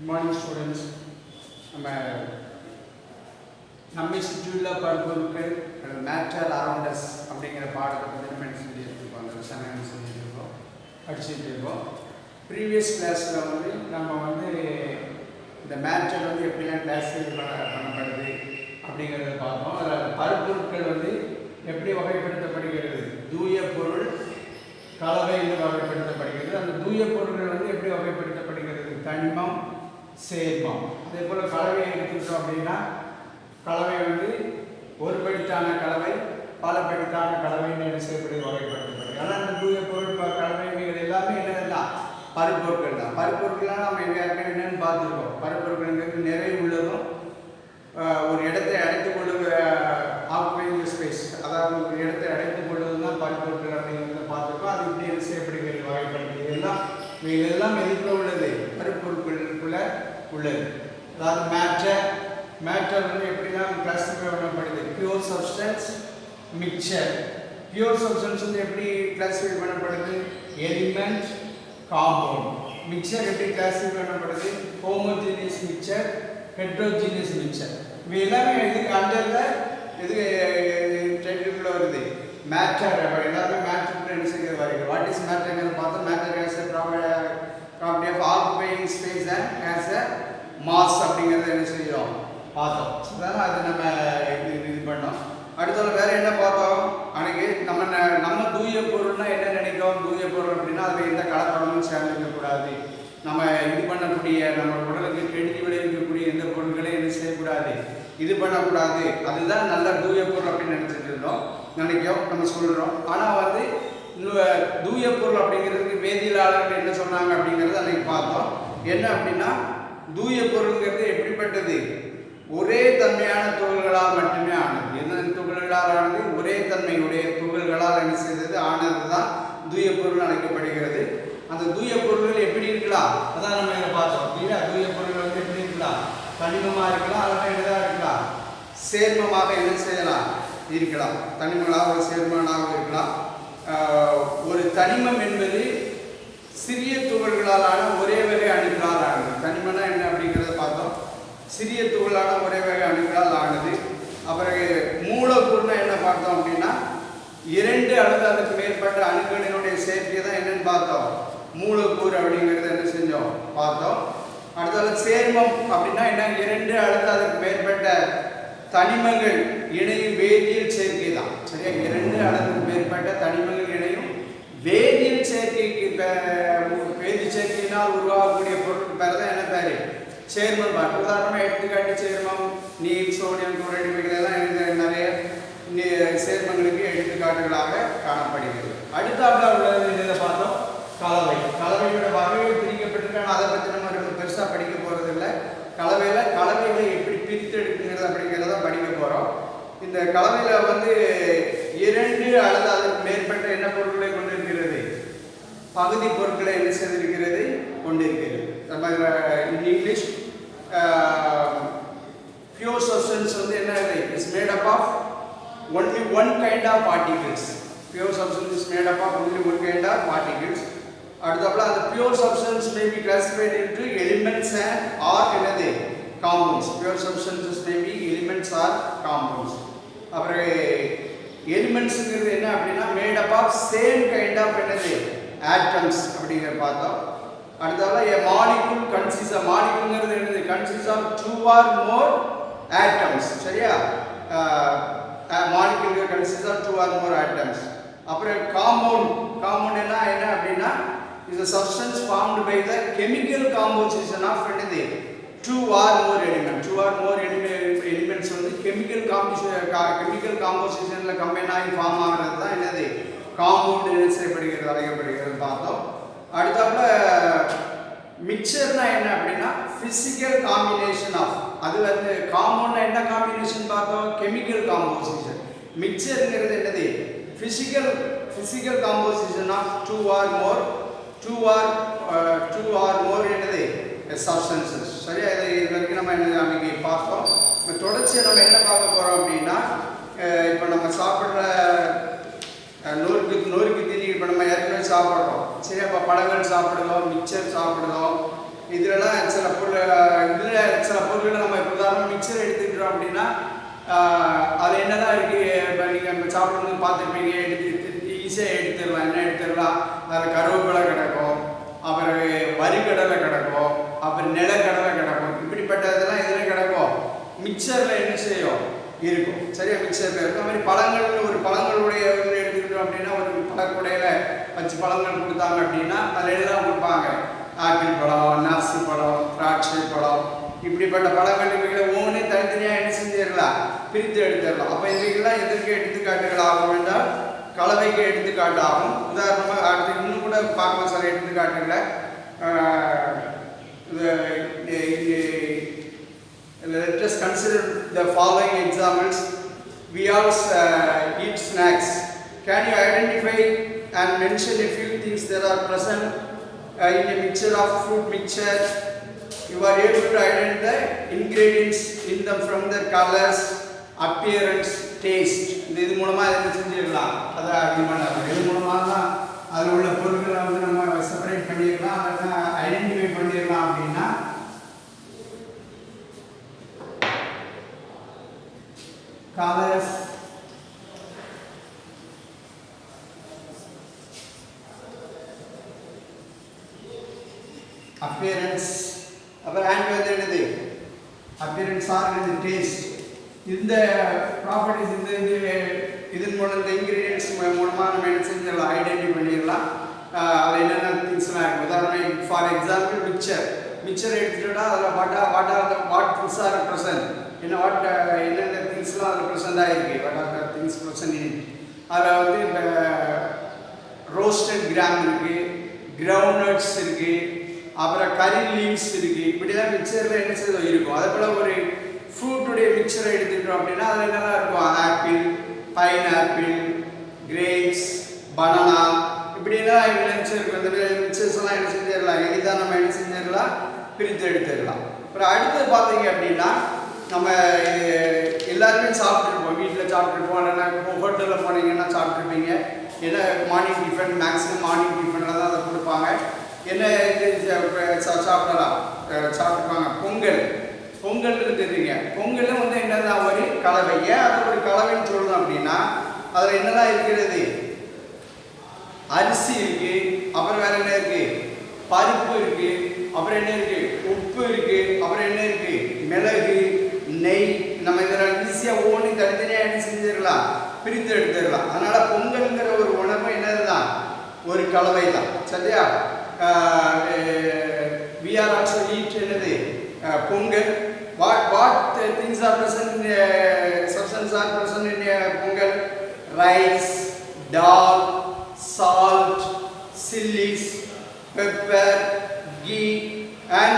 Good morning students. நம்மை சுற்றியுள்ள பல்பொருட்கள் matter around us அப்படிங்கிற பாடத்தை பற்றி நம்ம என்ன செஞ்சுருக்கோம், அந்த விஷயம் என்ன செஞ்சுருக்கோம், படிச்சுட்டு இருக்கோம். ப்ரீவியஸ் கிளாஸில் வந்து நம்ம வந்து இந்த மேட்டர் வந்து எப்படிலாம் கிளாஸிஃபை பண்ணப்படுது அப்படிங்கிறத பார்த்தோம். அதில் பல்பொருட்கள் வந்து எப்படி வகைப்படுத்தப்படுகிறது, தூய பொருள் கலவை என்று வகைப்படுத்தப்படுகிறது. அந்த தூய பொருட்கள் வந்து எப்படி வகைப்படுத்தப்படுகிறது, தனிமம் சேர்மம். அதே போல் கலவையை எடுத்துக்கிட்டோம் அப்படின்னா கலவை வந்து ஒரு படித்தான கலவை பல படித்தான கலவைன்னு என்ன செய்யப்படுது, வகைப்படுத்தப்படுது. ஆனால் அந்த தூய பொருள் கலவைகள் எல்லாமே என்னதுதான் பருப்பொருட்கள் தான். பருப்பொருட்கள்லாம் நம்ம எங்கே இருக்க என்னன்னு பார்த்துருக்கோம். பருப்பொருட்கள்ங்கிறது நிறைய உள்ளதும் ஒரு இடத்தை அடைத்துக் கொள்ளுகிற ஆக்குபையிங் ஸ்பேஸ், அதாவது ஒரு இடத்தை அடைத்துக் கொள்வது தான் பருப்பொருட்கள் அப்படிங்கிறத பார்த்துருக்கோம். அது இப்படி என்ன செய்யப்படுகிறது, வகைப்படுகிறது. இதெல்லாம் எதுக்குள்ள உள்ளது, பருப்பொருட்களுக்குள்ள உள்ளது. அதாவது மேட்டர் வந்து எப்படிதான் கிளாஸிஃபை பண்ணப்படுது, pure substance, mixture. Pure substance வந்து எப்படி கிளாஸிஃபை பண்ணப்படுது, எலிமெண்ட், காம்பவுண்ட். மிக்சர் எப்படி கிளாஸிஃபை பண்ணப்படுது, ஹோமோஜீனியஸ் மிக்சர், ஹெட்ரோஜீனியஸ் மிக்சர். இவை எல்லாமே இதுக்கு அண்டரில் இது டைட்டிலுக்குள்ள வருது, மேட்டர். எல்லாமே மேட்டர் என்ன செய்ய வருது. வாட் இஸ் மேட்டர்ங்கிறது பார்த்தா matter has a property of occupying space and has a mass அப்படிங்கிறத என்ன செய்யும் பார்த்தோம். அதான் அது நம்ம இது பண்ணோம். அடுத்தால வேற என்ன பார்த்தோம், அன்னைக்கு நம்ம தூய பொருள்னா என்ன நினைக்கிறோம், தூய பொருள் அப்படின்னா அதில் எந்த கலப்படமும் சேர்ந்துக்கக்கூடாது. நம்ம இது பண்ணக்கூடிய நம்ம உடலுக்கு கெடுதி விளைவிக்கக்கூடிய எந்த பொருட்களையும் என்ன செய்யக்கூடாது, இது பண்ணக்கூடாது. அதுதான் நல்ல தூய பொருள் அப்படின்னு நினச்சிட்டு இருந்தோம், நினைக்கிறோம், நம்ம சொல்கிறோம். ஆனால் வந்து தூய பொருள் அப்படிங்கிறதுக்கு வேதியியலாளர்கள் என்ன சொன்னாங்க அப்படிங்கிறது அன்னைக்கு பார்த்தோம். என்ன அப்படின்னா தூய பொருள்ங்கிறது எப்படிப்பட்டது, ஒரே தன்மையான துகள்களால் மட்டுமே ஆனது. என்ன துகள்களால் ஆனது, ஒரே தன்மையுடைய துகள்களால் என்ன செய்தது ஆனது தான் தூய பொருள் அழைக்கப்படுகிறது. அந்த தூய பொருள்கள் எப்படி இருக்கலாம், அதான் நம்ம இதை பார்த்தோம் இல்லையா. தூய பொருள்கள் வந்து எப்படி இருக்கலாம், தனிமமாக இருக்கலாம், அல்லது என்னதான் இருக்கலாம், சேர்மமாக என்ன செய்யலாம் இருக்கலாம். தனிமங்களாக சேர்மனாக இருக்கலாம். ஒரு தனிமம் என்பது சிறிய துகள்களாலான ஒரே வகை அணுக்களால் ஆனது. தனிமனா என்ன அப்படிங்கிறத பார்த்தோம். சிறிய துகளான ஒரே வகை அணுக்களால் ஆனது. அப்புறம் மூலக்கூறுனா என்ன பார்த்தோம் அப்படின்னா இரண்டு அல்லது அதுக்கு மேற்பட்ட அணுக்களினுடைய சேர்க்கை தான் என்னன்னு பார்த்தோம், மூலக்கூறு அப்படிங்கிறத என்ன செஞ்சோம் பார்த்தோம். அடுத்தது சேர்மம் அப்படின்னா என்ன, இரண்டு அல்லது அதுக்கு மேற்பட்ட தனிமங்கள் இணையும் வேதியியல் சேர்க்கை தான். சரியா, இரண்டு அல்லது மேற்பட்ட தனிமங்கள் இணையும் வேதியியல் சேர்க்கைக்கு வேதி சேர்க்கையினால் உருவாகக்கூடிய பொருட்கள் பேர் தான் என்ன பேரு, சேர்மம். உதாரணமாக எடுத்துக்காட்டு சேர்மம் நீர், சோடியம் குளோரைடு இவைகளெல்லாம் நிறைய சேர்மங்களுக்கு எடுத்துக்காட்டுகளாக காணப்படுகிறது. அடுத்தாப்புல உள்ளது என்னதை பார்த்தோம், கலவை. கலவையோட வகைகள் பிரிக்கப்பட்டிருக்காங்க, அதை பற்றி நம்ம பெருசாக படிக்க போகிறது இல்லை. கலவைகளை எப்படி பிரித்து எடுக்குங்கிறது அப்படிங்கிறத படிக்க போகிறோம். இந்த கலவையில் வந்து இரண்டு அல்லது அதற்கு மேற்பட்ட என்ன பொருட்களை கொண்டிருக்கிறது, பகுதி பொருட்களை என்ன செய்திருக்கிறது, கொண்டிருக்கிறது. நம்ம இங்கிலீஷ் பியூர் சப்ஸ்டன்ஸ் வந்து என்ன, is made up of only one kind of particles. Pure substance is made up of only one kind of particles. அடுத்தப்பல அந்த pure substance may be classified into elements and or என்னது compounds. Pure substances may be elements or compounds. அப்புறம் எலிமெண்ட்ஸ்ங்கிறது என்ன அப்படின்னா made up of same kind of என்னது atoms அப்படிங்கிற பார்த்தோம். அடுத்தப்பல a molecule consists of moleculeங்கிறது என்னது consists of two or more atoms. சரியா, molecule consists of two or more atoms. அப்புறம் compound என்ன அப்படின்னா is a substance formed by the chemical composition of என்னது two or more elements. Two or more elements வந்து chemical compositionல combine ஆகி form ஆகிறது தான் என்னது காம்பவுண்ட் என்ன செய்யப்படுகிறது, அழைக்கப்படுகிறது பார்த்தோம். அடுத்தப்பல மிக்சர்னா என்ன அப்படின்னா பிசிக்கல் காம்பினேஷன் ஆஃப், அது வந்து காம்பவுண்ட்னா என்ன காம்பினேஷன் பார்த்தோம், கெமிக்கல் காம்போசிஷன். மிக்சர்ங்கிறது என்னது, physical composition of two or more என்னது சப்ஸ்டன்சஸ். சரியா, இது வரைக்கும் நம்ம என்ன அன்னைக்கு பார்த்தோம். தொடர்ச்சியாக நம்ம என்ன பார்க்க போகிறோம் அப்படின்னா, இப்போ நம்ம சாப்பிட்ற நொறுக்கு தீனி இப்போ நம்ம ஏற்கனவே சாப்பிட்றோம். சரி, அப்போ பழங்கள் சாப்பிடுறோம், மிக்சர் சாப்பிடுறோம், இதுலலாம் சில பொருள் இதில் சில பொருட்களை நம்ம இப்போ உதாரணம் மிக்சர் எடுத்துக்கிட்டோம் அப்படின்னா அதில் என்னதான் இருக்குது. இப்போ நீங்கள் சாப்பிடும்போது பார்த்துருப்பீங்க, ஈஸியாக எடுத்துடலாம். என்ன எடுத்துடலாம், அதில் கருவேப்பிலை கிடக்கும், அப்புறம் வரிக்கடலை கிடக்கும், அப்புறம் நிலக்கடலை கிடக்கும். இப்படிப்பட்டதெல்லாம் இதில் கிடக்கும். மிக்சரில் என்ன செய்யும் இருக்கும், சரியா? மிக்சரில் இருக்கும். அது மாதிரி பழங்கள், ஒரு பழங்களுடைய எடுத்துக்கிட்டோம் அப்படின்னா ஒரு பழக்குடையில் வச்சு பழங்கள் கொடுத்தாங்க அப்படின்னா அதில் எல்லாம் கொடுப்பாங்க. ஆப்பிள் பழம், நாசி பழம், திராட்சை பழம், இப்படிப்பட்ட பழங்கள் இவைகளை ஒவ்வொன்றையும் தனித்தனியாக என்ன செஞ்சிடலாம், பிரித்து எடுத்துடலாம். அப்போ இவைகள்லாம் எதற்கு எடுத்துக்காட்டுகள் ஆகும் என்றால் கலவைக்கு எடுத்துக்காட்டாகும். உதாரணமாக அடுத்து இன்னும் கூட பார்க்கலாம் சில எடுத்துக்காட்டுகளை. Let us consider the following examples. We all eat snacks. Can you identify and mention a few things that are present in a mixture of fruit mixture? You are able to identify ingredients in them from their colors, appearance, taste. இது மூலமா என்ன செஞ்சிடலாம், அதை அதிகமாக இது மூலமாக தான் அதில் உள்ள பொருட்களை வந்து நம்ம செப்பரேட் பண்ணிடலாம், அதை ஐடென்டிஃபை பண்ணிடலாம். அப்படின்னா colors, appearance, அப்புறம் அண்ட் வந்து என்னது appearance ஆர் என்னது டேஸ்ட். இந்த ப்ராப்பர்ட்டிஸ் இதன் மூலம் இந்த இன்கிரீடியன்ஸ் மூலமாக நம்ம என்ன செஞ்சிடலாம், ஐடென்டிஃபை பண்ணிடலாம். அதில் என்னென்ன திங்ஸ்லாம் இருக்குது. உதாரணம் ஃபார் எக்ஸாம்பிள் மிக்சர் எடுத்துட்டோம்னா அதில் வாட் திங்ஸ் ஆர் ப்ரெசன்ட், என்னென்ன திங்ஸ்லாம் அதில் ப்ரெசென்ட் ஆகிருக்கு, what are the things present in it. அதில் வந்து இப்போ ரோஸ்டட் கிராம் இருக்குது, கிரவுண்ட் நட்ஸ் இருக்குது, அப்புறம் கறி லீவ்ஸ் இருக்குது. இப்படிலாம் மிக்சரில் என்ன செய்ய இருக்கும். அதே போல் ஒரு ஃப்ரூட்டுடைய மிக்சரை எடுத்துக்கிட்டோம் அப்படின்னா அதில் என்னெல்லாம் இருக்கும், ஆப்பிள், பைனாப்பிள், கிரேப்ஸ், பனானா, இப்படிலாம் மிக்சர் இருக்கும். இந்த மிக்சர்ஸ் எல்லாம் என்ன செஞ்சிடலாம், எளிதாக நம்ம என்ன செஞ்சிடலாம், பிரித்து எடுத்துடலாம். அப்புறம் அடுத்தது பார்த்தீங்க அப்படின்னா நம்ம எல்லாருமே சாப்பிட்ருப்போம், வீட்டில் சாப்பிட்ருப்போம், இல்லைன்னா ஹோட்டலில் போனீங்கன்னா சாப்பிட்ருப்பீங்க. ஏன்னா மார்னிங் டிஃபன், மேக்ஸிமம் மார்னிங் டிஃபனில் தான் அதை கொடுப்பாங்க. என்ன சாப்பிடலாம் சாப்பிட்ருப்பாங்க, பொங்கல் தெரியுங்க. பொங்கலும் வந்து என்னதான் ஒரு கலவை. ஏன் அது ஒரு கலவைன்னு சொல்லணும் அப்படின்னா அதில் என்னதான் இருக்கிறது, அரிசி இருக்கு, அப்புறம் வேற என்ன இருக்கு, பருப்பு இருக்கு, அப்புறம் என்ன இருக்கு, உப்பு இருக்கு, அப்புறம் என்ன இருக்கு, மிளகு, நெய். நம்ம இதெல்லாம் ஈஸியாக ஒவ்வொன்றையும் தனித்தனியாக என்ன செஞ்சிடலாம், பிரித்து எடுத்துடலாம். அதனால பொங்கல்ங்கிற ஒரு உணவு என்னதுதான், ஒரு கலவை தான், சரியா? we are also eat என்னது Pongal. what things are present in substance are present in Pongal, rice, dal, salt, chilies, pepper, ghee and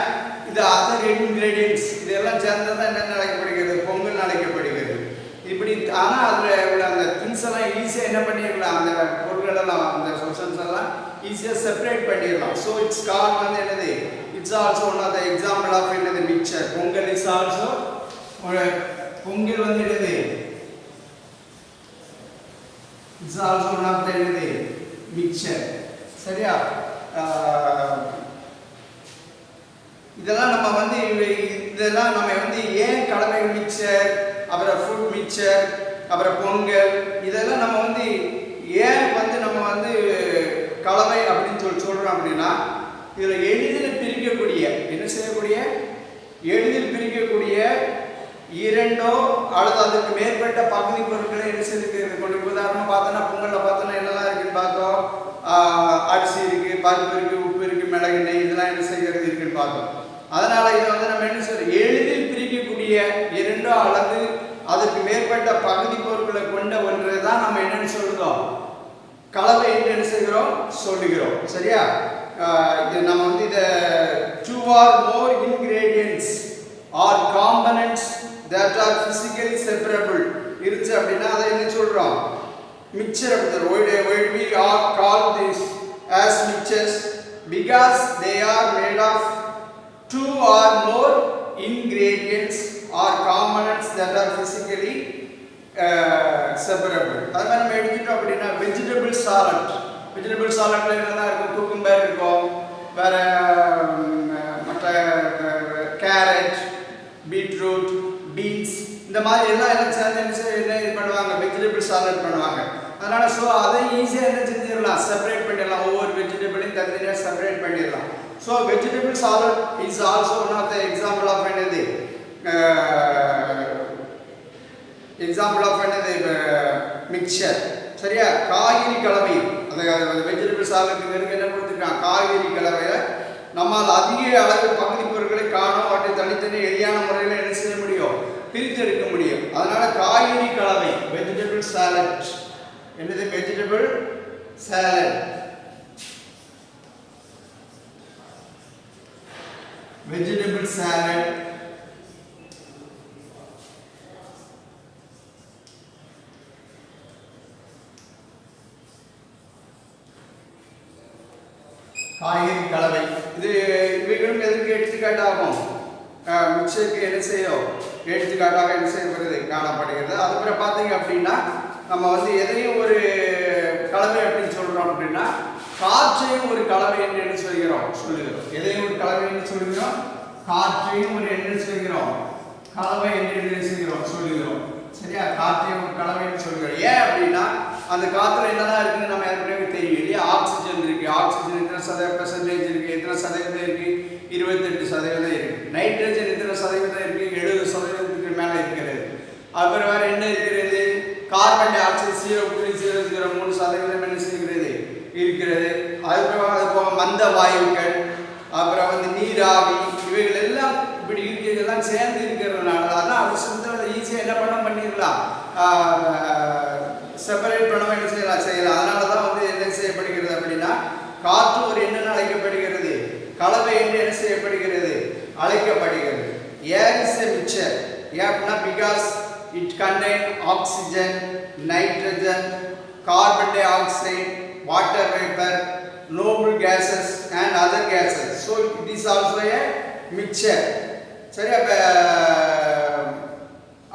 the other ingredients. இதெல்லாம் சேர்ந்ததான் என்ன அழைக்கப்படுகிறது, பொங்கல் அழைக்கப்படுகிறது. இப்படி ஆனால் அதில் உள்ள அந்த திங்ஸ் எல்லாம் ஈஸியாக என்ன பண்ணிடலாம், அந்த பொருட்கள் எல்லாம் அந்த சப்ஸ்டன்ஸ் எல்லாம் ஈஸியாக செப்பரேட் பண்ணிடலாம். ஸோ இட்ஸ் கால் வந்து என்னது, it's also one of the example of என்னது mixture. Pongal is also, pongal வந்து என்னது, it's also one of the என்னது மிக்சர், சரியா? இதெல்லாம் நம்ம வந்து ஏன் கலவை மிக்சர், அப்புறம் ஃப்ரூட் மிக்சர், அப்புறம் பொங்கல், இதெல்லாம் நம்ம வந்து ஏன் வந்து நம்ம வந்து கலவை அப்படின்னு சொல்றோம் அப்படின்னா இதில் எளிதில் பிரிக்கக்கூடிய, என்ன செய்யக்கூடிய, எளிதில் பிரிக்கக்கூடிய இரண்டோ அல்லது அதுக்கு மேற்பட்ட பகுதி பொருட்களை என்ன செய்து கொண்டு. உதாரணமாக பார்த்தோன்னா பொங்கலில் பார்த்தோன்னா என்னெல்லாம் இருக்குன்னு பார்த்தோம், அரிசி இருக்கு, பருப்பு இருக்கு, உப்பு இருக்கு, மிளகு, நெய், இதெல்லாம் என்ன செய்கிறது இருக்குன்னு பார்த்தோம். அதனால இதை வந்து நம்ம என்ன செய்யறோம், எளிதில் பிரிக்கக்கூடிய இரண்டோ அல்லது அதற்கு மேற்பட்ட பகுதி பொருட்களை கொண்ட ஒன்றை தான் நம்ம என்னன்னு சொல்றோம், கலவை என்று என்ன செய்கிறோம், சொல்லுகிறோம், சரியா? இது நம்ம வந்து இதை 2 or more ingredients or components that are physically separable இருந்துச்சு அப்படின்னா அதை என்ன சொல்றோம், மிக்சர் அப்படி. why we are call this as mixtures because they are made of 2 or more ingredients or components that are physically separable. அது மாதிரி நம்ம எடுத்துட்டோம் அப்படின்னா வெஜிடபிள் சாலட் என்னெல்லாம் இருக்கும், குக்கும்பர் இருக்கும், வேற மற்ற கேரட், பீட்ரூட், பீன்ஸ் இந்த மாதிரி எல்லாம் சேர்ந்து என்ன பண்ணுவாங்க, வெஜிடபிள் சாலட் பண்ணுவாங்க. அதனால ஸோ அதை ஈஸியாக என்ன செஞ்சிடலாம், செப்பரேட் பண்ணிடலாம். ஒவ்வொரு வெஜிடபிளையும் தனித்தனியாக செப்பரேட் பண்ணிடலாம். So vegetable salad is also one of the example of என்னது, மிக்சர். சரியா? காய்கறி கலவை, அந்த வெஜிடபிள் சாலட்டுங்கிறது என்ன கொடுத்துருக்காங்க, காய்கறி கலவையை நம்மால் அதிக அளவு பகுதி பொருட்களை காணும், அவற்றை தனித்தனி எளியான முறையில் என்ன செய்ய முடியும், பிரித்தெடுக்க முடியும். அதனால காய்கறி கலவை வெஜிடபிள் சாலட். என்னது வெஜிடபிள் சாலட்? வெஜிடபிள் சாலட் காய்கறி கலவை. இது இவைகளும் எதற்கு எடுத்துக்காட்டாகும், மிக்சருக்கு என்ன செய்யும், எடுத்துக்காட்டாக என்ன செய்யப்படுகிறது, காணப்படுகிறது. அதுக்கப்புறம் பார்த்தீங்க அப்படின்னா நம்ம வந்து எதையும் ஒரு கலவை அப்படின்னு சொல்கிறோம் அப்படின்னா காற்றையும் ஒரு கலவை என்று என்ன சொல்கிறோம், எதையும் ஒரு கலவை என்று சொல்கிறோம், காற்றையும் ஒரு என்ன சொல்கிறோம், கலவை என்று என்ன சொல்கிறோம். சரியா? காற்றையும் ஒரு கலவை என்று சொல்கிறோம். ஏன் அப்படின்னா அந்த காற்றுல என்னதான் இருக்குன்னு நம்ம ஏற்கனவே தெரியும் இல்லையா. ஆக்சிஜன் இருக்கு, ஆக்சிஜன் எத்தனை % இருக்கு, எத்தனை சதவீதம் இருக்கு, 28% இருக்கு. நைட்ரஜன் எத்தனை சதவீதம் இருக்கு, 70% மேலே இருக்கிறது. அப்புறம் வேற என்ன இருக்கிறது, கார்பன் டை ஆக்சைடு 0.003% என்ன செய்கிறது, இருக்கிறது. அதுக்கப்புறம் அது போக மந்த வாயுக்கள், அப்புறம் வந்து நீராவி, இவைகள் எல்லாம் இப்படி இருக்கிறதெல்லாம் சேர்ந்து இருக்கிறதுனால தான் அது சொந்த ஈஸியாக என்ன பண்ணிடலாம், செப்பரேட் பண்ண என்ன செய்யலாம். அதனால தான் வந்து என்ன செய்யப்படுகிறது அப்படின்னா காற்று ஒரு என்னென்ன அழைக்கப்படுகிறது, கலவை என்று என்ன செய்யப்படுகிறது, அழைக்கப்படுகிறது. Air is a mixture. ஏன் அப்படின்னா because it contain oxygen, nitrogen, carbon di oxide, water vapour, noble gases and other gases. So it is also a mixture. சரி? அப்ப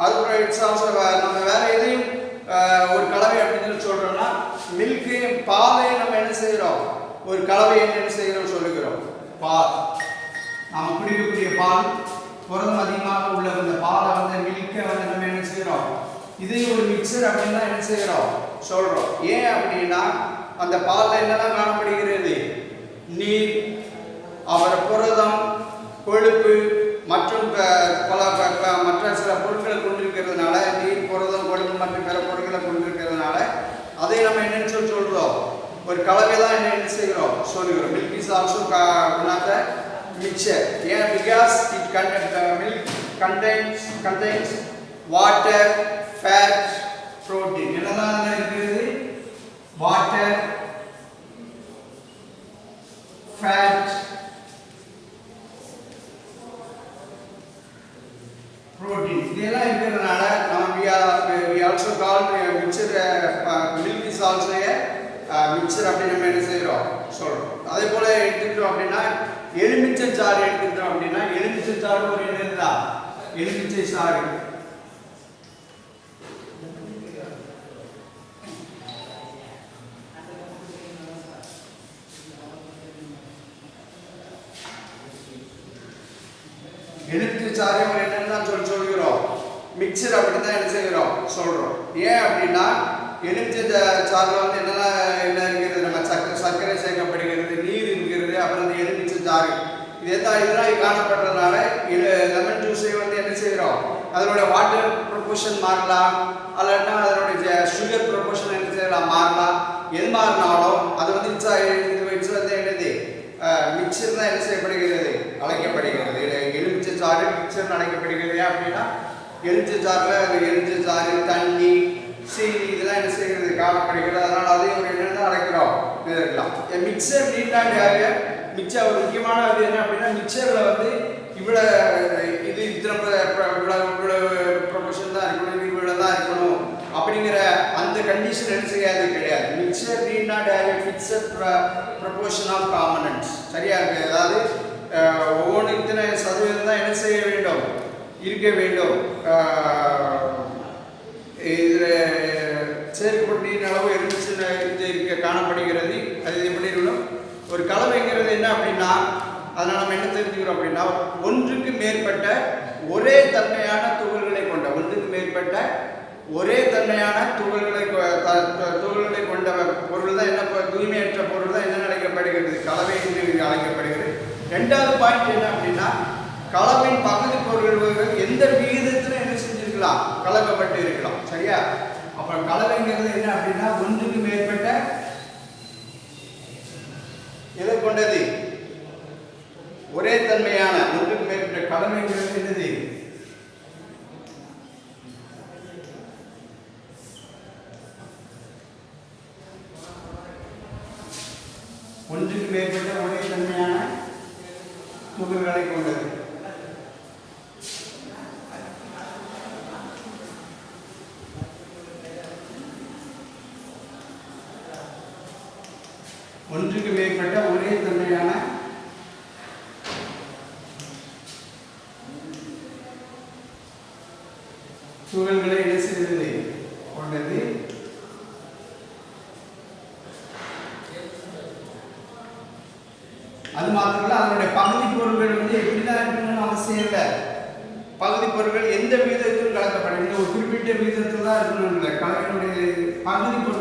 அதுக்கு இட்ஸ் ஆல்சோ நம்ம வேற எதையும் ஒரு கலவை அப்படின்னு சொல்றோம்னா மில்க், பாலை நம்ம என்ன செய்கிறோம், ஒரு கலவை என்ன செய்கிறோம் சொல்லுகிறோம். பால், நாம் குடிக்கக்கூடிய பால் புரதம் அதிகமாக உள்ள இந்த பாலை வந்து மில்கை வந்து நம்ம என்ன செய்கிறோம், இதையும் ஒரு மிக்சர் அப்படின்னு தான் என்ன செய்கிறோம் சொல்றோம். ஏன் அப்படின்னா அந்த பாலில் என்னெல்லாம் காணப்படுகிறது, நீர், அப்புறம் புரதம், கொழுப்பு மற்றும் மற்ற சில பொருட்களை கொண்டிருக்கிறதுனால, நீர், புரதம், கொழுப்பு மற்றும் பிற பொருட்களை கொண்டிருக்கிறதுனால அதை நம்ம என்னன்னு சொல்றோம், ஒரு கலவை தான் என்ன செய்கிறோம் சொல்லுகிறோம். Milk is also one of the mixture. ஏன்? Because it milk contains water, fat, protein. என்னதான் இருக்கிறது, வாட்டர், ஃபேட், புரோட்டீன், இதெல்லாம் இருக்கிறதுனால நம்ம we also call mixture milk is also a mixture அப்படின்னு நம்ம என்ன செய்கிறோம் சொல்றோம். அதே போல எடுத்துக்கிட்டோம் அப்படின்னா எலுமிச்சை சாறு எடுத்துக்கிட்டோம் அப்படின்னா எலுமிச்சை சாறு ஒரு என்னதுதான், எலுமிச்சை சாறு. எலுமிச்சை சாறு என்னன்னு சொல்கிறோம், மிக்சர் அப்படின்னு தான் என்ன செய்கிறோம் சொல்றோம். ஏன் அப்படின்னா எலுமிச்சை சாறுல வந்து என்னெல்லாம் என்ன இருக்கிறது, நம்ம சர்க்கரை சேர்க்கப்படுகிறது, நீர் இருக்கிறது, அப்புறம் இந்த எலுமிச்சை சாறு இதெல்லாம் காணப்படுறதுனால லெமன் ஜூஸை வந்து என்ன செய்கிறோம், அதனுடைய வாட்டர் ப்ரொபோர்ஷன் மாறலாம், அல்லனா அதனுடைய சுகர் ப்ரொபோர்ஷன் என்ன செய்யலாம் மாறலாம். எது மாறினாலும் அது வந்து இது வந்து என்னது மிக்சர் தான் என்ன செய்யப்படுகிறது, அழைக்கப்படுகிறது. எலுமிச்சை சாறு மிக்சர்னு அழைக்கப்படுகிறது. ஏன் அப்படின்னா எலுமிச்சை சாறில் எலுமிச்சை சாறு, தண்ணி, சீனி இதெல்லாம் என்ன செய்கிறது காணப்படுகிறது. அதனால் அதையும் ஒரு என்னென்ன அழைக்கிறோம் இருக்கலாம். மிக்சர் நீட்டாக மிக்சர் ஒரு முக்கியமான இது என்ன அப்படின்னா மிக்சரில் வந்து இவ்வளோ இது இத்தனை இவ்வளோ ப்ரொபோர்ஷன் தான் இருக்கணும், இவ்வளோ தான் இருக்கணும் அப்படிங்கிற அந்த கண்டிஷன் என்ன செய்யாது கிடையாது. Mixture need not have a fixed proportion of components. சரியா இருக்கு. அதாவது ஒவ்வொன்று இத்தனை சதவீதம் தான் என்ன செய்ய வேண்டும், இருக்க வேண்டும். இதில் சேர்க்கப்பட்ட நீரின் அளவு இருக்க காணப்படுகிறது. அது எப்படி இருக்கணும், ஒரு கலவைங்கிறது என்ன அப்படின்னா அதனால் நம்ம என்ன தெரிஞ்சுக்கிறோம் அப்படின்னா ஒன்றுக்கு மேற்பட்ட ஒரே தன்மையான துகள்களை கொண்ட பொருள் தான் என்ன, தூய்மையற்ற பொருள் தான் என்ன அழைக்கப்படுகிறது, கலவை என்று அழைக்கப்படுகிறது. ரெண்டாவது பாயிண்ட் என்ன அப்படின்னா, கலவையின் பகுதி பொருள்கள் எந்த விகிதத்தில் என்ன செஞ்சிருக்கலாம், கலக்கப்பட்டு இருக்கலாம். சரியா? அப்புறம் கலவைங்கிறது என்ன அப்படின்னா, ஒன்றுக்கு மேற்பட்ட எதை கொண்டது, ஒரே தன்மையான ஒன்றுக்கு மேற்பட்ட கலவைங்கிறது என்னது, ஒன்றுக்கு மேற்பட்ட ஒரே தன்மையான துகள்களை கொண்டது. ஒன்றுக்கு மேற்பட்ட ஒரே தன்மையான துகள்களை என்ன செய்வது கொண்டது. அது மாத்திரமல்ல, அதனுடைய பகுதி பொருட்கள் எப்படிதான் இருக்கணும்னு அவசியம் இல்லை. பகுதி பொருட்கள் எந்த விகிதத்தில் கலக்கப்படும், ஒரு குறிப்பிட்ட விகிதத்தில் தான் இருக்கணும் இல்லை. கலவையினுடைய பகுதி பொருட்கள்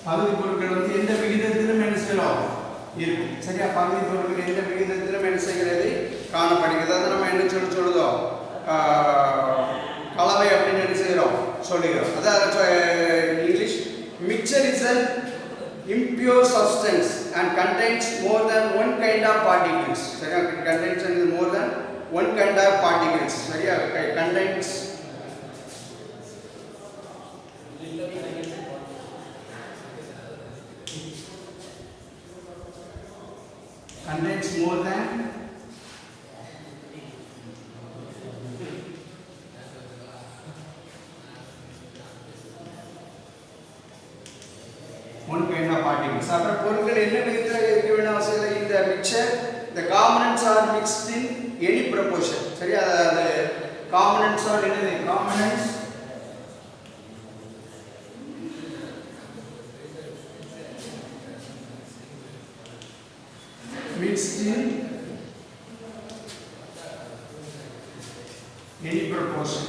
பகுதி பொருட்கள் எந்த விகிதத்திலும் என்ன செய்யலாம் இருக்கும். சரியா? பகுதி பொருட்கள் எந்த விகிதத்திலும் என்ன செய்கிறது, காணப்படுகிறது. அதை நம்ம என்ன சொல்லுதோம், கலவை அப்படின்னு என்ன செய்கிறோம், சொல்லுகிறோம். அதாவது English, mixer is an impure substance and contains more than one kind of particles. சரியா? contains more than one kind of particles. சரியா? contains more than one kind of particles. அப்புறம் பொருட்கள் என்ன விதத்தில் இருக்க வேண்டிய அவசியம் இல்லை. இந்த mixer, the components are mixed in any proportion. சரியா? அது components are என்னது, components mixed in any proportion.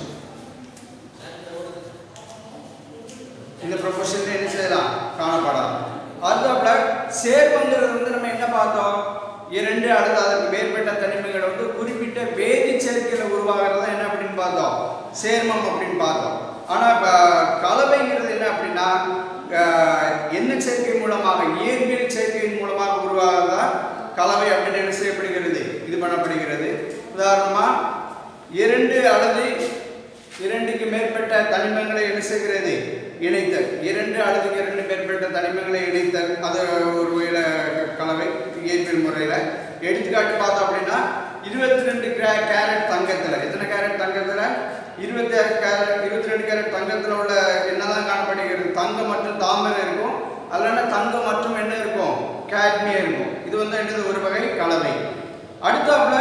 இந்த ப்ரொபோர்ஷன்ல என்ன செய்யலாம், காணப்படலாம். அதுக்கப்புற சேர்மங்கிறது நம்ம என்ன பார்த்தோம், இரண்டு அல்லது அதற்கு மேற்பட்ட தனிமங்கள் குறிப்பிட்ட வேதி சேர்க்கையில் உருவாகிறதா என்ன அப்படின்னு பார்த்தோம், சேர்மம் அப்படின்னு பார்த்தோம். ஆனால் கலவைங்கிறது என்ன அப்படின்னா, என்ன சேர்க்கை மூலமாக, இயற்பியல் சேர்க்கையின் மூலமாக உருவாகிறதா கலவை அப்படின்னு என்ன செய்யப்படுகிறது, இது பண்ணப்படுகிறது. உதாரணமா, இரண்டு அல்லது இரண்டுக்கு மேற்பட்ட தனிமங்களை என்ன செய்கிறது, இணைத்தல். இரண்டு அல்லது இரண்டு மேற்பட்ட தனிமங்களை இணைத்தல், அது ஒரு வகையில கலவை இயற்பியல் முறையில். எடுத்துக்காட்டு பார்த்தோம் அப்படின்னா, 22 கேரட் தங்கத்தில், எத்தனை கேரட் தங்கத்தில், 22 கேரட் தங்கத்தில் உள்ள என்னதான் காணப்படுகிறது, தங்கம் மற்றும் தாமிரம் இருக்கும். அதுல தங்கம் மற்றும் என்ன இருக்கும், கேட்மியம் இருக்கும். இது என்னது, ஒரு வகை கலவை. அடுத்தாப்புல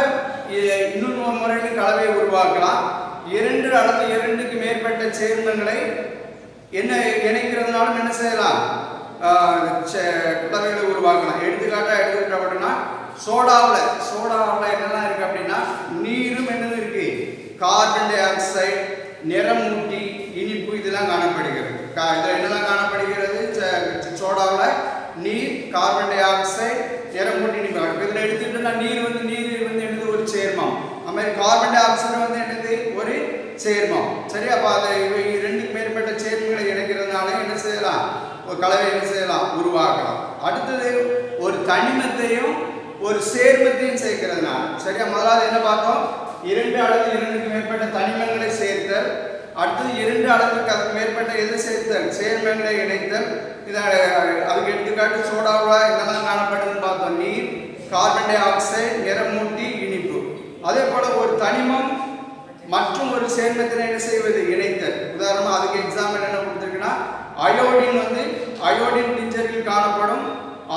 இன்னொரு முறையில் கலவையை உருவாக்கலாம். இரண்டு அல்லது இரண்டுக்கு மேற்பட்ட சேர்மங்களை என்ன இணைக்கிறதுனாலும் என்ன செய்யலாம், கலவைகளை உருவாக்கலாம். எடுத்துக்கிட்டோம் அப்படின்னா, சோடாவில் என்னெல்லாம் இருக்கு அப்படின்னா, நீரும் என்னது இருக்கு, கார்பன் டை ஆக்சைடு, நிறமூட்டி, இனிப்பு, இதெல்லாம் காணப்படுகிறது. இதில் என்னெல்லாம் காணப்படுகிறது, சோடாவில் நீர், கார்பன் டை ஆக்சைடு, நிறமூட்டி, இனிப்பு. இதில் எடுத்துக்கிட்டோம்னா நீர் என்னது, ஒரு சேர்மம். அது மாதிரி கார்பன் டை ஆக்சைடு என்னது, ஒரு சேர்மம். சரி? அப்போ அதை இரண்டுக்கு மேற்பட்ட சேர்மங்களை இணைக்கிறதுனால என்ன செய்யலாம், ஒரு கலவை என்ன செய்யலாம், உருவாக்கலாம். அடுத்தது ஒரு தனிமத்தையும் ஒரு சேர்மத்தையும் சேர்க்கிறதுனால. சரியா? முதலாவது என்ன பார்த்தோம், இரண்டு அல்லது இரண்டுக்கு மேற்பட்ட தனிமங்களை சேர்த்தல். அடுத்தது இரண்டு அளவுக்கு அதுக்கு மேற்பட்ட எதை சேர்த்தல், சேர்மங்களை இணைத்தல். இதை அதுக்கு எடுத்துக்காட்டு சோடாவில் என்னெல்லாம் காணப்படுதுன்னு பார்த்தோம், நீர், கார்பன் டை ஆக்சைடு, நிறமூட்டி, இனிப்பு. அதே போல ஒரு தனிமம் மற்றும் ஒரு சேர்மத்தினை என்ன செய்வது, இணைத்தல். உதாரணமாக அதுக்கு எக்ஸாம்பிள் என்ன கொடுத்துருக்குன்னா, அயோடின் டிஞ்சரில் காணப்படும்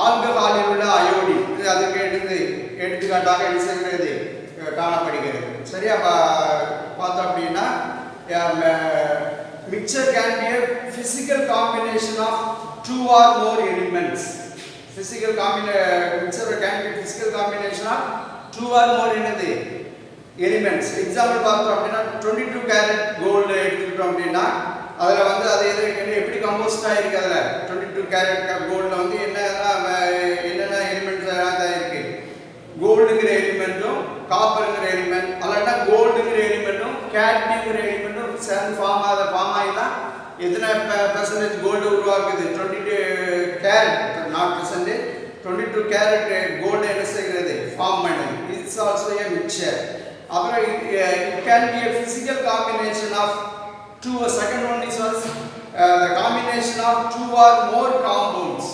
ஆல்கஹாலில் உள்ள அயோடின், இது அதுக்கு எடுத்துக்காட்டாக என்ன செய்கிறது, காணப்படுகிறது. சரியா? பார்த்தோம் அப்படின்னா mixture can be a physical combination of two or more elements. Physical mixture can be physical combination of two or more elements. Example பார்த்தோம் அப்படின்னா 22 கேரட் கோல்டு எடுத்துக்கிட்டோம் அப்படின்னா அதில் வந்து அது எப்படி கம்போஸ்ட் ஆகிருக்கு. அதில் 22 கேரட் கோல்டில் வந்து என்னென்ன எலிமெண்ட்ஸ் தான் இருக்குது. கோல்டுங்கிற எலிமெண்ட்டும் காப்பருங்கிற எலிமெண்ட் அல்லனா கோல்டுங்கிற எலிமெண்ட்டும் கேட்மியம்ங்கிற எலிமெண்ட்டும் சேர்ந்து ஃபார்ம் ஆகி தான் எத்தனை பெர்சன்டேஜ் கோல்டு உருவாக்குது. 22 carat not percentage 22 carat gold என்ன செய்கிறது ஃபார்ம் பண்ணுது. It's also a mixture. அப்புறம் it can be a physical combination of two. Second one is the combination of two or more compounds.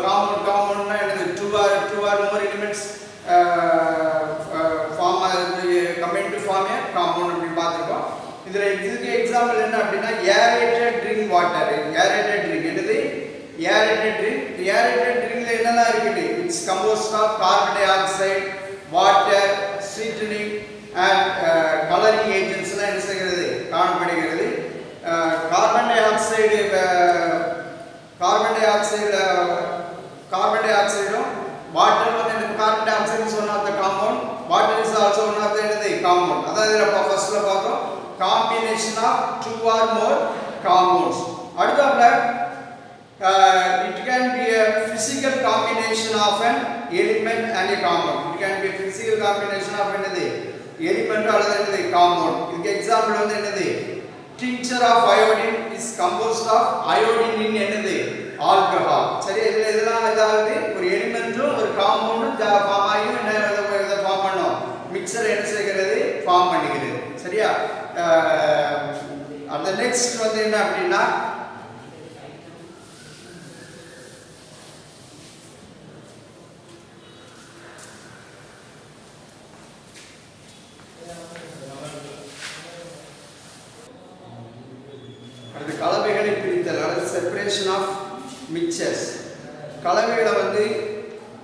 Compound na enadhu two or more elements form combine to form a compound அப்படி பார்த்திருக்கோம். இதுக்கு example என்ன அப்படின்னா aerated drink water. aerated drink என்னது aerated drink. aerated drinkல என்னெல்லாம் இருக்குது. It's composed of carbon dioxide, water, sweetening and coloring agents எல்லாம் என்ன செய்கிறது காணப்படுகிறது. கார்பன் டை ஆக்சைடும் வாட்டர் வந்து carbon dioxide is one of the compound, water is also one of the compound. அதாவது இதில் ஃபர்ஸ்ட்ல பார்த்தோம் combination of two or more compounds. அடுத்ததுல it can be a physical combination of an element and a compound. It can be a physical combination of என்னது element அல்லது என்னது compound. இதுக்கு example வந்து என்னது tincture of iodine is composed of iodine in என்னது alcohol. சரி, இதெல்லாம் ஏதாவது ஒரு எலிமெண்ட்டும் ஒரு காம்பவுண்டும் ஃபார்ம் ஆகி என்ன ஃபார்ம் பண்ணோம் மிக்சர் என்ன செய்கிறது ஃபார்ம் பண்ணுகிறது. சரியா. அந்த நெக்ஸ்ட் வந்து என்ன அப்படின்னா கலவைகளை பிரித்தல் அல்லது செப்பரேஷன் ஆஃப் மிக்சர்ஸ். கலவைகளை வந்து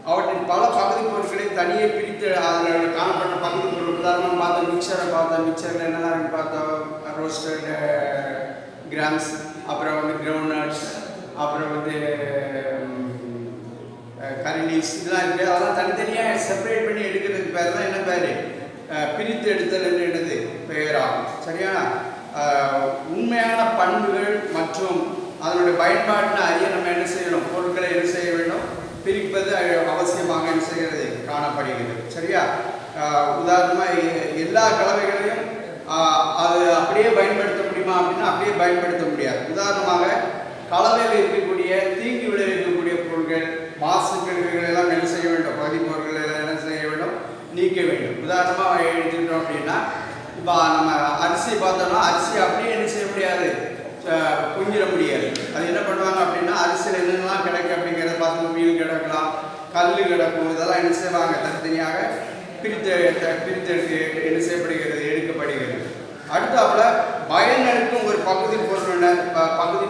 அவற்றின் பல பகுதி பொருட்களை தனியே பிரித்து அதில் காணப்பட்ட பகுதி பொருள் உதாரணமாக பார்த்தோம் மிக்சரை பார்த்தோம். மிக்சரில் என்னெல்லாம் இருக்குது பார்த்தோம் ரோஸ்டட் கிராம்ஸ், அப்புறம் வந்து கிரவுண்ட் நட்ஸ், அப்புறம் வந்து கரி லீவ்ஸ் இதெல்லாம் இருக்குது. அதெல்லாம் தனித்தனியாக செப்பரேட் பண்ணி எடுக்கிறதுக்கு பேர் தான் என்ன பேர் பிரித்து எடுத்தல் என்று என்னது பெயராகும். சரியா. உண்மையான பண்புகள் மற்றும் அதனுடைய பயன்பாட்டினை அறிய நம்ம என்ன செய்யணும் பொருட்களை என்ன செய்ய வேண்டும் பிரிப்பது அவசியமாக என்ன செய்கிறது காணப்படுகிறது. சரியா. உதாரணமாக எல்லா கலவைகளையும் அது அப்படியே பயன்படுத்த முடியுமா அப்படின்னா அப்படியே பயன்படுத்த முடியாது. உதாரணமாக கலவையில் இருக்கக்கூடிய தீங்கு விளைவிக்கக்கூடிய பொருட்கள் மாசுக்கள் எல்லாம் என்ன செய்ய வேண்டும் பகுதி பொருட்கள் எல்லாம் என்ன செய்ய வேண்டும் நீக்க வேண்டும். உதாரணமாக எடுத்துக்கிட்டோம் அப்படின்னா இப்போ நம்ம அரிசி பார்த்தோம்னா அரிசி அப்படியே என்ன செய்ய முடியாது புஞ்சிட முடியாது. அது என்ன பண்ணுவாங்க அப்படின்னா அரிசியில் என்னென்னலாம் கிடைக்கும் அப்படிங்கிறத பார்த்து மீன் கிடக்கலாம், கல் கிடக்கும், இதெல்லாம் என்ன செய்வாங்க தனித்தனியாக பிரித்து எடுத்து என்ன செய்யப்படுகிறது எடுக்கப்படுகிறது. அடுத்தாப்புல பயனளிக்கும் ஒரு பகுதி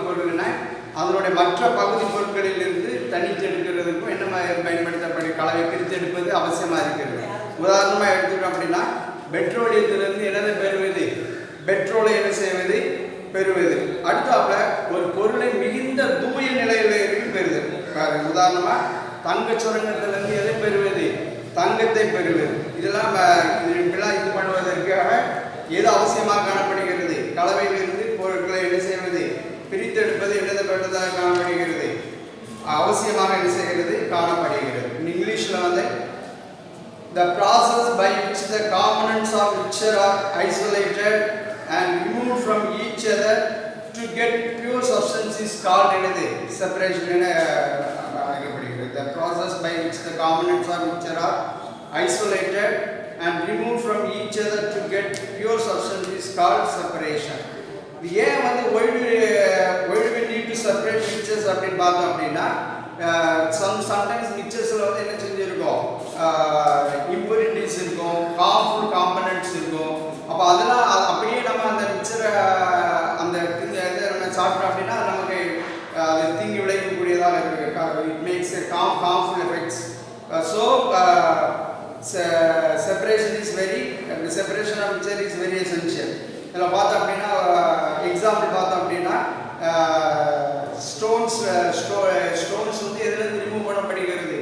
பொருள்னா அதனுடைய மற்ற பகுதி பொருட்களிலிருந்து தனித்து எடுக்கிறதுக்கும் என்ன பயன்படுத்தப்படும் கலவை பிரித்து எடுப்பது அவசியமாக இருக்கிறது. உதாரணமாக எடுத்துக்கிட்டோம் அப்படின்னா பெட்ரோலியத்திலிருந்து என்னதை பெறுவது பெட்ரோலை என்ன செய்வது பெறுவது. அடுத்தாப்புல ஒரு பொருளை மிகுந்த தூய நிலையிலிருந்து பெறுவது. உதாரணமாக தங்க சுரங்கத்திலிருந்து எதை பெறுவது தங்கத்தை பெறுவது. இதெல்லாம் இது பண்ணுவதற்காக எது அவசியமாக காணப்படுகிறது கலவையிலிருந்து பொருட்களை என்ன செய்வது பிரித்தெடுப்பது என்னதை பெற்றதாக காணப்படுகிறது அவசியமாக என்ன செய்கிறது காணப்படுகிறது. இங்கிலீஷில் வந்து the process by which the components of mixture are isolated and removed from each other to get pure substance is called separation. The process by which the components of mixture are isolated and removed from each other to get pure substance is called separation. ஏன் வந்து why do we need to separate mixtures அப்படின்னு பார்த்தோம் அப்படின்னா sometimes mixturesல வந்து என்ன செஞ்சிருக்கோம் impurities இருக்கும், harmful components இருக்கும். அப்போ அதெல்லாம் அப்படியே நம்ம அந்த மிக்சரை அந்த நம்ம சாப்பிட்டோம் அப்படின்னா நமக்கு அது தீங்கு விளைவிக்கக்கூடியதாக இருக்குது. It makes harmful effects. So separation of mixture is very essential. இதில் பார்த்தோம் அப்படின்னா எக்ஸாம்பிள் பார்த்தோம் அப்படின்னா ஸ்டோன்ஸ் வந்து எதுலேருந்து ரிமூவ் பண்ணப்படுகிறது,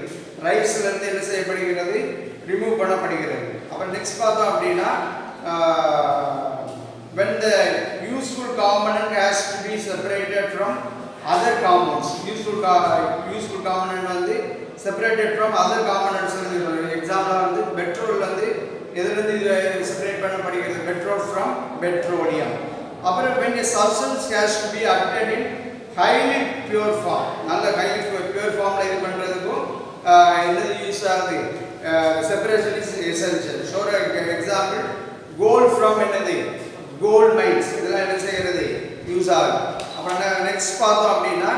ரைஸ்லேருந்து என்ன செய்யப்படுகிறது, ரிமூவ் பண்ணப்படுகிறது. அப்புறம் நெக்ஸ்ட் பார்த்தோம் அப்படின்னா when the useful component has to be separated from other components, useful component வந்து separated from other components. Example வந்து பெட்ரோல் வந்து எதுலேருந்து செப்பரேட் பண்ணப்படுகிறது, பெட்ரோல் ஃப்ரம் பெட்ரோலியம். அப்புறம் when a substance has to be obtained in highly pure form, நல்ல highly pure formல இது பண்ணுறதுக்கும் என்னது யூஸ் ஆகுது, separation is essential. So example gold from என்னது, கோல்ட் மைன்ஸ், இதெல்லாம் என்ன செய்கிறது, யூஸ் ஆகுது. அப்புறம் நெக்ஸ்ட் பார்த்தோம் அப்படின்னா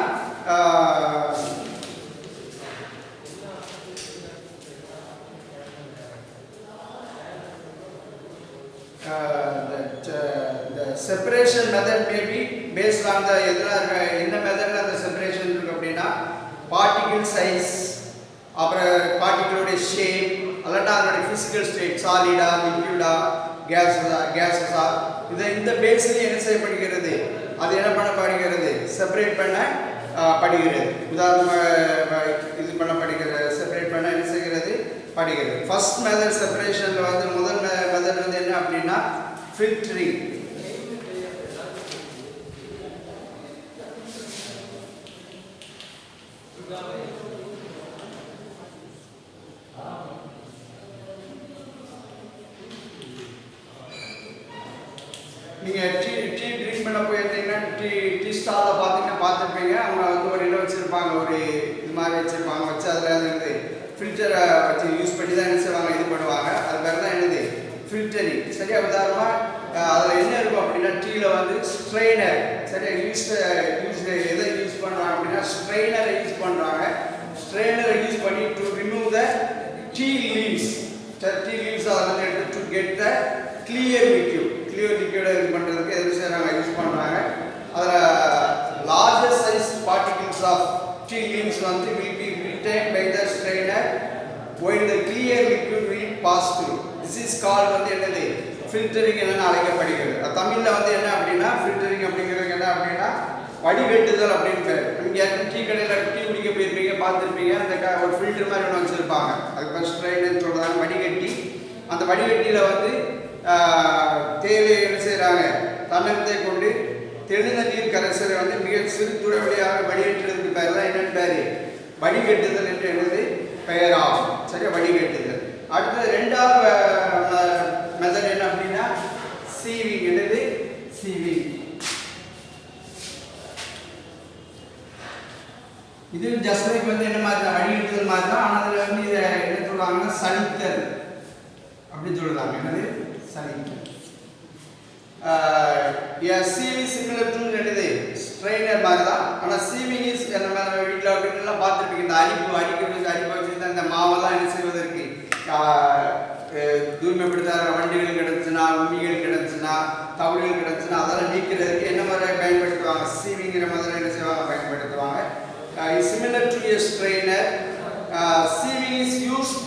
the separation method may be based on the என்ன மெத்தட்ல அந்த செப்பரேஷன் இருக்கு அப்படின்னா பார்ட்டிகிள் சைஸ், அப்புறம் பார்ட்டிகிளோட ஷேப், அல்லட்டா அதோட பிசிக்கல் ஸ்டேட், சாலிடா, லிக்விடா, கேஸஸா, இந்த பேஸில் என்ன செய்யப்படுகிறது, அது என்ன பண்ணப்படுகிறது, செப்பரேட் பண்ண படுகிறது. உதாரணமாக இது பண்ணப்படுகிறது, செப்பரேட் பண்ண என்ன செய்கிறது, படுகிறது. ஃபர்ஸ்ட் மெத்தட் செப்பரேஷனில் வந்து முதல் மெத்தட் வந்து என்ன அப்படின்னா ஃபில்டரிங். நீங்கள் டீ ட்ரிங்க் பண்ண போயிருந்தீங்கன்னா டீ ஸ்டாலில் பார்த்தீங்கன்னா பார்த்துருப்பீங்க, அவங்க வந்து ஒரு இடம் வச்சுருப்பாங்க, ஒரு இது மாதிரி வச்சுருப்பாங்க, வச்சு அதில் இருந்து ஃபில்டரை வச்சு யூஸ் பண்ணி தான் என்ன செய்வாங்க, இது பண்ணுவாங்க. அது பேர் தான் என்னது, ஃபில்டரிங். சரியா? உதாரணமாக அதில் என்ன இருக்கும் அப்படின்னா டீயில் வந்து ஸ்ட்ரெயினர், சரியா, எதை யூஸ் பண்ணுறாங்க அப்படின்னா ஸ்ட்ரெயினரை யூஸ் பண்ணுறாங்க. ஸ்ட்ரெயினரை யூஸ் பண்ணி to remove the tea leaves, அதில் எடுத்து to get the clear liquid இது பண்ணுறதுக்கு எது செய்கிறாங்க, யூஸ் பண்ணுறாங்க. அதில் largest size particles of tea leaves வந்து will be retained by the strainer while the clear liquid will pass through. This is called வந்து என்னது, ஃபில்டரிங் என்னன்னு அழைக்கப்படுகிறது. தமிழில் வந்து என்ன அப்படின்னா ஃபில்டரிங் அப்படிங்கிறது என்ன அப்படின்னா வடிகட்டுதல் அப்படின்னு பேர். நீங்கள் டீ கடையில் டீ குடிக்க போயிருப்பீங்க, பார்த்துருப்பீங்க, அந்த ஒரு ஃபில்டர் மாதிரி ஒன்று வச்சுருப்பாங்க, அதுக்கு ஃபஸ்ட் ஸ்ட்ரெயினர்னு சொல்கிறாங்க. வடிகட்டி, அந்த வடிகட்டியில் வந்து தேவையை என்ன செய்கிறாங்க, தன்னகத்தை கொண்டு தெளிந்த நீர் கரைசலை வந்து மிக சிறு துறைவழியாக வடிகட்டுறதுக்கு பேர் தான் என்னென்னு பேர், வடிகட்டுதல் என்று என்னது பெயராகும். சரியா? வடிகட்டுதல். அடுத்தது ரெண்டாவது மெத்தட் என்ன அப்படின்னா சீவிங். என்னது சீவிங்? இது ஜஸ்ட் லைக் வந்து என்ன மாதிரி தான், வடிகட்டுதல் மாதிரி தான். ஆனால் அதில் வந்து இதை என்ன சொல்கிறாங்கன்னா சலித்தல் அப்படின்னு சொல்கிறாங்க. என்னது சலித்தல். சீவிங் சிமிலர் டு என்னது ஸ்ட்ரெயினர் மாதிரி தான். ஆனால் சீவிங் இஸ் நம்ம வீட்டில் அப்படின்லாம் பார்த்துருப்பீங்க, இந்த அரிப்பு வச்சு இந்த மாவெல்லாம் என்ன செய்வதற்கு தூய்மைப்படுத்தாத வண்டிகள் கிடச்சுன்னா, உண்மிகள் கிடச்சுன்னா, தவறுகள் கிடச்சுன்னா அதெல்லாம் நீக்கிறதுக்கு என்ன மாதிரி பயன்படுத்துவாங்க, சீவிங்கிற மாதிரி என்ன செய்வாங்க, பயன்படுத்துவாங்க. Similar to a strainer, sieving is used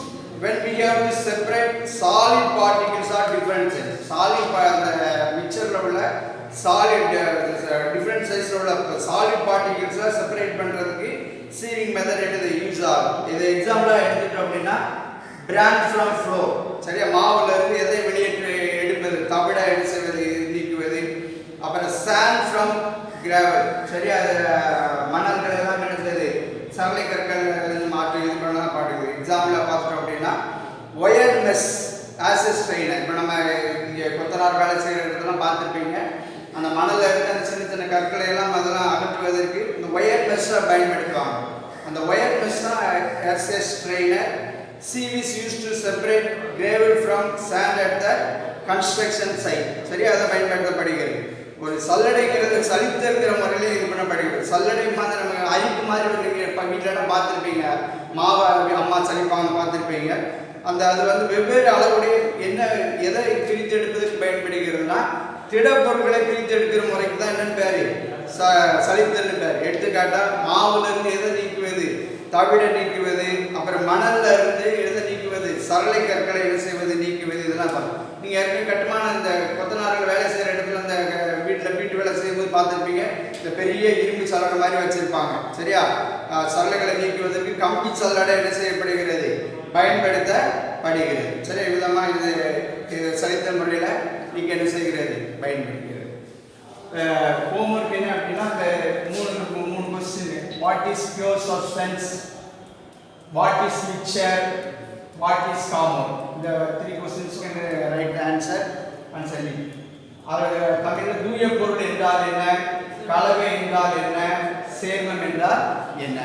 when we have to separate solid particles or different size. Solid அந்த மிக்சர்ல உள்ள solid different size உள்ள solid particles செப்பரேட் பண்றதுக்கு sieving method என்னது யூஸ் ஆகும். இது எக்ஸாம்பிளா எடுத்துட்டோம் அப்படின்னா brand from flour. சரியா? மாவுல இருந்து எதை வெளியேற்று எடுப்பது, தவிட செய்வது, நீக்குவது. அப்புறம் sand from gravel. சரியா? மணல்கள் எல்லாம் என்ன செய்யுது, சரளை கற்கள் மாற்றி இது பண்ண பாடுது. எக்ஸாம்பிளாக பார்த்துட்டோம் அப்படின்னா wire mess as a strainer. இப்போ நம்ம இங்கே கொத்தனார் வேலை செய்கிற இடத்துலாம் பார்த்துருப்பீங்க, அந்த மணலில் இருக்க அந்த சின்ன சின்ன கற்களை எல்லாம் அதெல்லாம் அகற்றுவதற்கு இந்த ஒயர் மெஸ்ஸை பயன்படுத்துவாங்க. அந்த ஒயர் மெஸ் தான் as a strainer. Sieve is used to separate gravel from sand at the construction site. சரியா? அதை பயன்படுத்தப்படுகிறது. ஒரு சல்லடைங்கிறது சலித்திருக்கிற முறையிலே இது பண்ணப்படுகிறது. சல்லடை மாதிரி நம்ம அரிப்பு மாதிரி நீங்கள் வீட்டிலலாம் பார்த்துருப்பீங்க, மாவை அம்மா சலிப்பாங்க பார்த்துருப்பீங்க. அந்த அது வந்து வெவ்வேறு அளவுடைய என்ன எதை பிரித்தெடுப்பதற்கு பயன்படுகிறதுனா திடப்பொருட்களை பிரித்தெடுக்கிற முறைக்கு தான் என்னன்னு பேர், சலித்தல் பேர். எடுத்துக்காட்டா மாவுலேருந்து எதை நீக்குவது, தவிட நீக்குவது. அப்புறம் மணல்ல இருந்து எதை நீக்குவது, சரளை கற்களை என்ன செய்வது, நீக்குவது. இதெல்லாம் நீங்கள் ஏற்கனவே கட்டுமான இந்த கொத்தனார்கள் வேலை செய்கிற இடத்துல பார்த்துருப்பீங்க. இந்த பெரிய இரும்பு சல்லடை மாதிரி வச்சிருப்பாங்க. சரியா? சல்லடைகளை நீக்குவதற்கு கம்பி சல்லடை என்ன செய்யப்படுகிறது, பயன்படுத்தப்படுகிறது. சரி, விதமாக இது சலித்த முறையில் நீங்கள் என்ன செய்கிறது, பயன்படுகிறது. ஹோம்ஒர்க் என்ன அப்படின்னா இந்த மூணு question. What is pure substance, what is mixture, what is compound. இந்த 3 கொஸ்டின்ஸ்க்கு ரைட் ஆன்சர் சொல்லி அது தமிழில் தூய பொருள் என்றால் என்ன, கலவை என்றால் என்ன, சேர்மம் என்றால் என்ன.